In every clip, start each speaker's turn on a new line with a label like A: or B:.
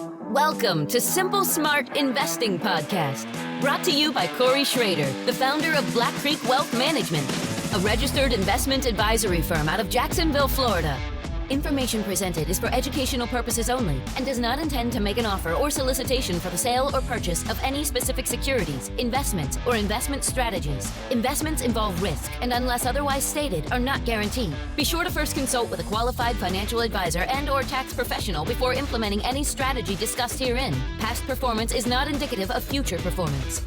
A: Welcome to Simple Smart Investing Podcast, brought to you by Cory Schrader, the founder of Black Creek Wealth Management, a registered investment advisory firm out of Jacksonville, Florida. Information presented is for educational purposes only and does not intend to make an offer or solicitation for the sale or purchase of any specific securities, investments, or investment strategies. Investments involve risk and, unless otherwise stated, are not guaranteed. Be sure to first consult with a qualified financial advisor and/or tax professional before implementing any strategy discussed herein. Past performance is not indicative of future performance.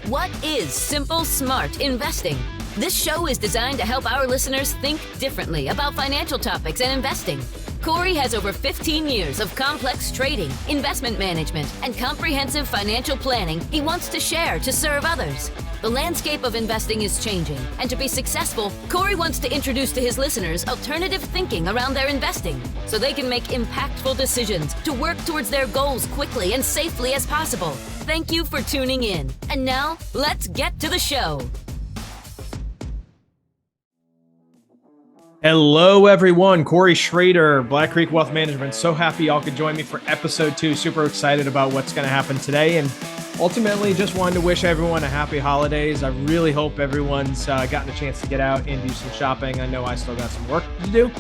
A: What is Simple Smart Investing? This show is designed to help our listeners think differently about financial topics and investing. Cory has over 15 years of complex trading, investment management, and comprehensive financial planning he wants to share to serve others. The landscape of investing is changing, and to be successful, Cory wants to introduce to his listeners alternative thinking around their investing so they can make impactful decisions to work towards their goals quickly and safely as possible. Thank you for tuning in. And now, let's get to the show.
B: Hello, everyone. Cory Schrader, Black Creek Wealth Management. So happy y'all could join me for episode 2. Super excited about what's going to happen today. And ultimately, just wanted to wish everyone a happy holidays. I really hope everyone's gotten a chance to get out and do some shopping. I know I still got some work to do.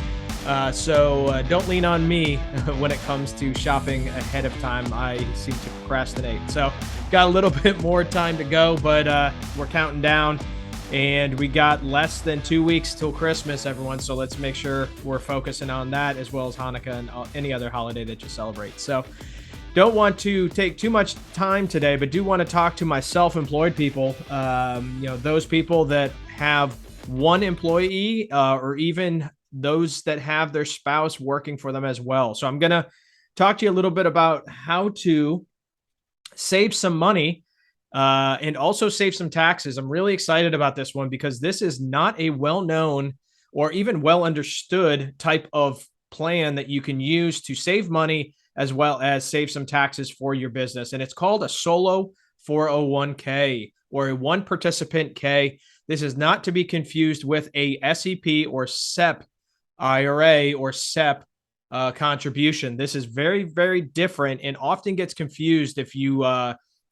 B: So don't lean on me when it comes to shopping ahead of time. I seem to procrastinate. So got a little bit more time to go, but we're counting down. And we got less than 2 weeks till Christmas, everyone. So let's make sure we're focusing on that, as well as Hanukkah and any other holiday that you celebrate. So don't want to take too much time today, but do want to talk to my self-employed people. Those people that have one employee or even those that have their spouse working for them as well. So I'm going to talk to you a little bit about how to save some money and also save some taxes. I'm really excited about this one because this is not a well-known or even well-understood type of plan that you can use to save money as well as save some taxes for your business. And it's called a solo 401k or a one participant K. This is not to be confused with a SEP or SEP IRA or SEP contribution. This is very, very different and often gets confused if you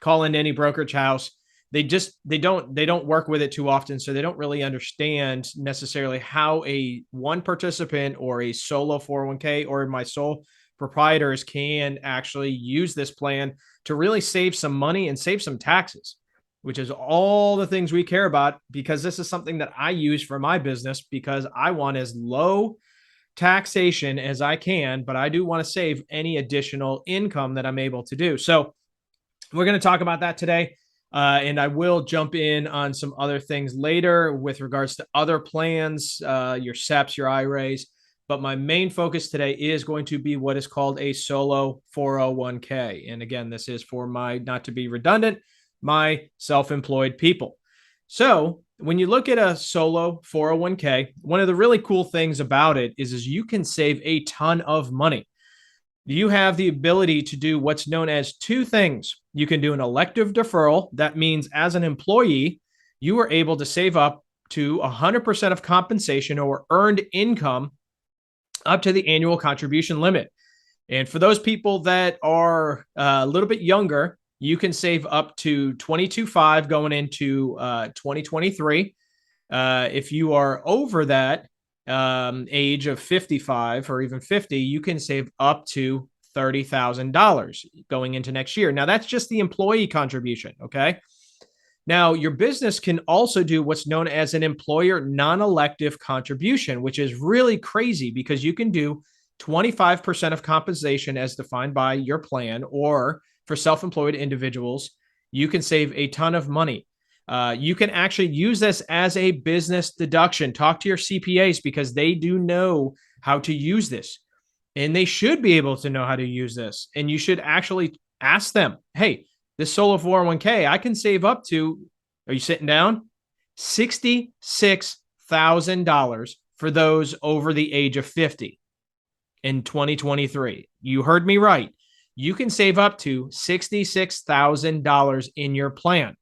B: call in any brokerage house. They don't work with it too often, so they don't really understand necessarily how a one participant or a solo 401k or my sole proprietors can actually use this plan to really save some money and save some taxes, which is all the things we care about, because this is something that I use for my business because I want as low taxation as I can, but I do want to save any additional income that I'm able to do. So we're going to talk about that today, and I will jump in on some other things later with regards to other plans, your SEPs, your IRAs. But my main focus today is going to be what is called a solo 401k. And again, this is for my, not to be redundant, my self-employed people. So when you look at a solo 401k, one of the really cool things about it is you can save a ton of money. You have the ability to do what's known as two things. You can do an elective deferral. That means as an employee, you are able to save up to 100% of compensation or earned income up to the annual contribution limit. And for those people that are a little bit younger, you can save up to $22,500 going into 2023. If you are over that age of 55 or even 50, you can save up to $30,000 going into next year. Now, that's just the employee contribution, okay? Now, your business can also do what's known as an employer non-elective contribution, which is really crazy because you can do 25% of compensation as defined by your plan, or for self-employed individuals, you can save a ton of money. You can actually use this as a business deduction. Talk to your CPAs because they do know how to use this, and they should be able to know how to use this. And you should actually ask them, hey, this solo 401k, I can save up to, are you sitting down? $66,000 for those over the age of 50 in 2023. You heard me right. You can save up to $66,000 in your plan.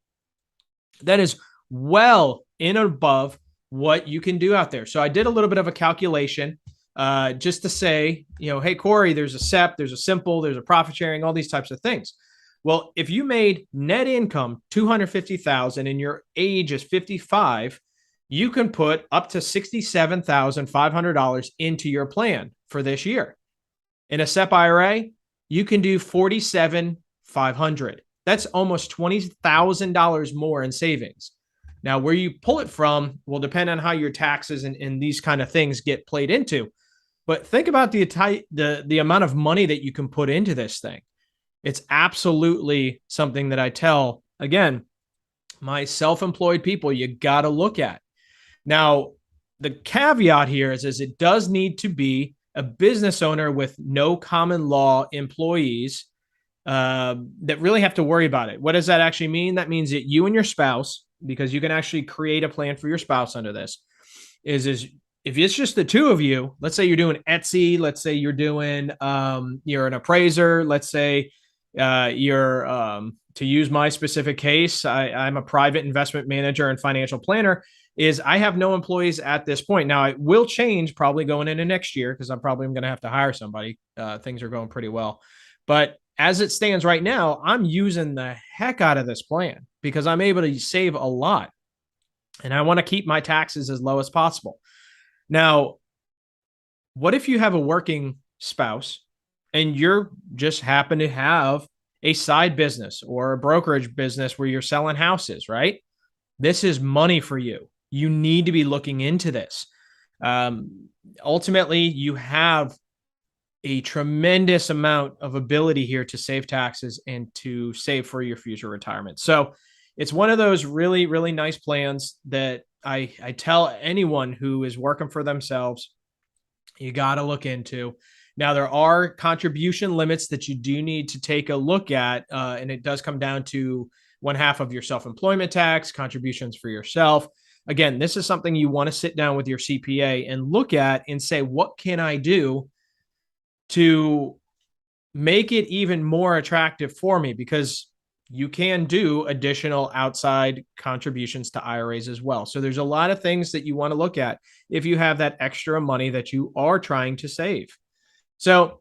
B: That is well in above what you can do out there. So I did a little bit of a calculation just to say, hey, Cory, there's a SEP, there's a simple, there's a profit sharing, all these types of things. Well, if you made net income 250,000 and your age is 55, you can put up to $67,500 into your plan for this year. In a SEP IRA, you can do $47,500. That's almost $20,000 more in savings. Now, where you pull it from will depend on how your taxes and these kind of things get played into. But think about the amount of money that you can put into this thing. It's absolutely something that I tell, again, my self-employed people, you got to look at. Now, the caveat here is it does need to be a business owner with no common law employees that really have to worry about it. What does that actually mean? That means that you and your spouse, because you can actually create a plan for your spouse under this, is if it's just the two of you, let's say you're doing Etsy, let's say you're doing, you're an appraiser, let's say you're, to use my specific case, I'm a private investment manager and financial planner, is I have no employees at this point. Now, it will change probably going into next year because I'm probably going to have to hire somebody. Things are going pretty well. But as it stands right now, I'm using the heck out of this plan because I'm able to save a lot. And I want to keep my taxes as low as possible. Now, what if you have a working spouse and you're just happen to have a side business or a brokerage business where you're selling houses, right? This is money for you. You need to be looking into this. Ultimately, you have a tremendous amount of ability here to save taxes and to save for your future retirement. So it's one of those really, really nice plans that I tell anyone who is working for themselves, you got to look into. Now, there are contribution limits that you do need to take a look at, and it does come down to 1/2 of your self-employment tax, contributions for yourself. Again, this is something you want to sit down with your CPA and look at and say, what can I do to make it even more attractive for me? Because you can do additional outside contributions to IRAs as well. So there's a lot of things that you want to look at if you have that extra money that you are trying to save. So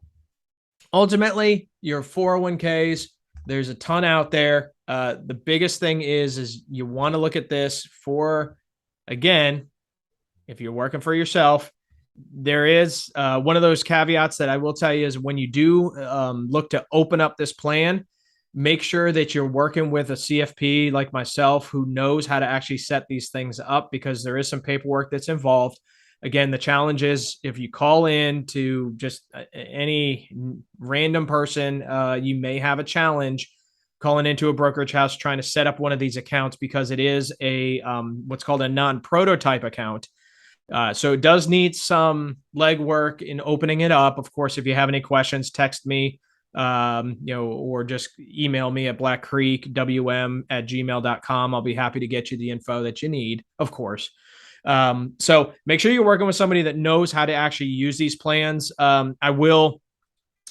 B: ultimately, your 401ks, there's a ton out there. The biggest thing is you want to look at this for, again, if you're working for yourself, there is one of those caveats that I will tell you is when you do look to open up this plan, make sure that you're working with a CFP like myself who knows how to actually set these things up, because there is some paperwork that's involved. Again, the challenge is if you call in to just any random person, you may have a challenge calling into a brokerage house trying to set up one of these accounts because it is a what's called a non-prototype account. So it does need some legwork in opening it up. Of course, if you have any questions, text me, or just email me at blackcreekwm@gmail.com. I'll be happy to get you the info that you need, of course. So make sure you're working with somebody that knows how to actually use these plans. I will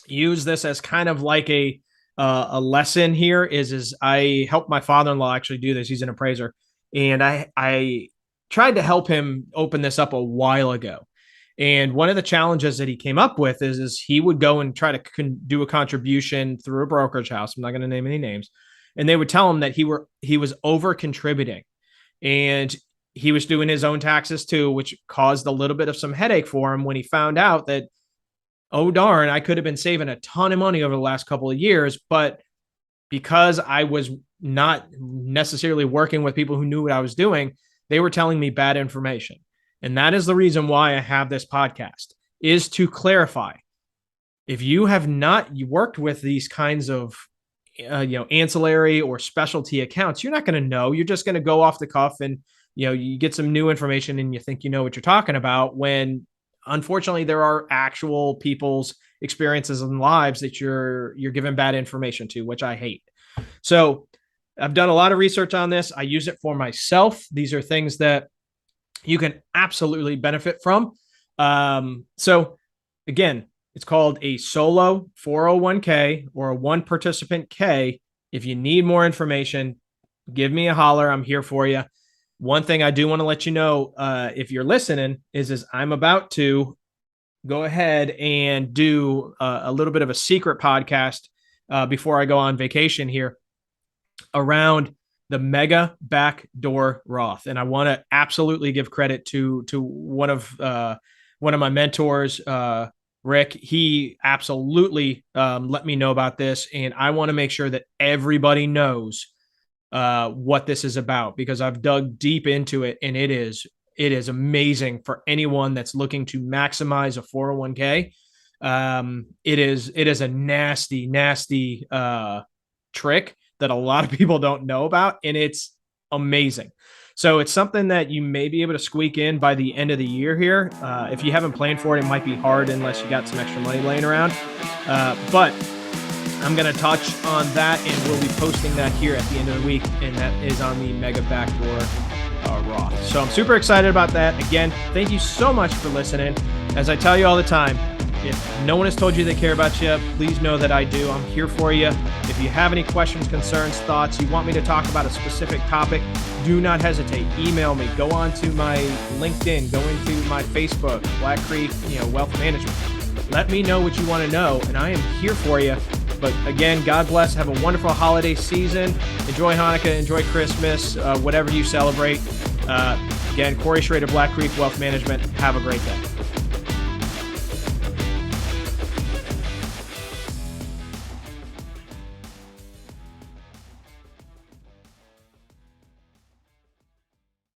B: use this as kind of like a lesson here is I helped my father-in-law actually do this. He's an appraiser, and I tried to help him open this up a while ago. And one of the challenges that he came up with is he would go and try to do a contribution through a brokerage house. I'm not going to name any names. And they would tell him that he was over contributing, and he was doing his own taxes too, which caused a little bit of some headache for him when he found out that, oh, darn, I could have been saving a ton of money over the last couple of years. But because I was not necessarily working with people who knew what I was doing, they were telling me bad information. And that is the reason why I have this podcast, is to clarify. If you have not worked with these kinds of ancillary or specialty accounts, you're not going to know. You're just going to go off the cuff and you get some new information and you think you know what you're talking about, when unfortunately there are actual people's experiences and lives that you're giving bad information to, which I hate. So I've done a lot of research on this. I use it for myself. These are things that you can absolutely benefit from. So again, it's called a solo 401k or a one participant K. If you need more information, give me a holler. I'm here for you. One thing I do want to let you know, if you're listening, is I'm about to go ahead and do a little bit of a secret podcast before I go on vacation here around the mega backdoor Roth. And I want to absolutely give credit to one of my mentors, Rick. He absolutely let me know about this, and I want to make sure that everybody knows what this is about, because I've dug deep into it, and it is amazing for anyone that's looking to maximize a 401k. It is a nasty trick that a lot of people don't know about, and it's amazing. So it's something that you may be able to squeak in by the end of the year here. If you haven't planned for it, it might be hard unless you got some extra money laying around. But I'm going to touch on that, and we'll be posting that here at the end of the week, and that is on the Mega Backdoor Roth. So I'm super excited about that. Again, thank you so much for listening. As I tell you all the time, if no one has told you they care about you, please know that I do. I'm here for you. If you have any questions, concerns, thoughts, you want me to talk about a specific topic, do not hesitate. Email me. Go on to my LinkedIn. Go into my Facebook, Black Creek, Wealth Management. Let me know what you want to know, and I am here for you. But again, God bless. Have a wonderful holiday season. Enjoy Hanukkah. Enjoy Christmas. Whatever you celebrate. Again, Cory Schrader, Black Creek Wealth Management. Have a great day.